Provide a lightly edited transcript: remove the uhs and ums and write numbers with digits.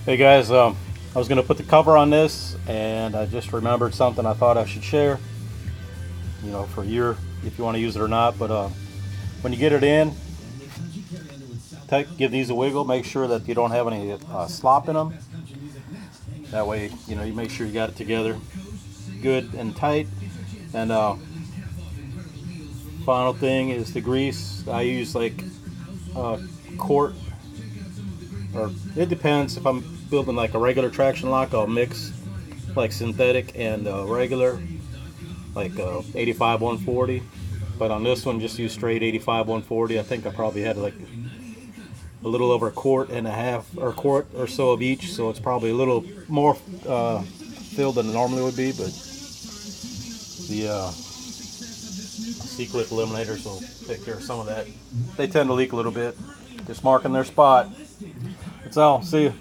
Hey guys, I was gonna put the cover on this, and I just remembered something I thought I should share. For your if you want to use it or not. But when you get it in, give these a wiggle. Make sure that you don't have any slop in them. That way, you make sure you got it together good and tight. And final thing is the grease. I use like a quart, or it depends. If I'm building like a regular traction lock, I'll mix like synthetic and regular, like 85 140. But on this one, just use straight 85 140. I think I probably had like a little over a quart and a half, or a quart or so of each, so it's probably a little more filled than it normally would be. But the Sequik eliminators will take care of some of that. They tend to leak a little bit. Just marking their spot. That's all. See you.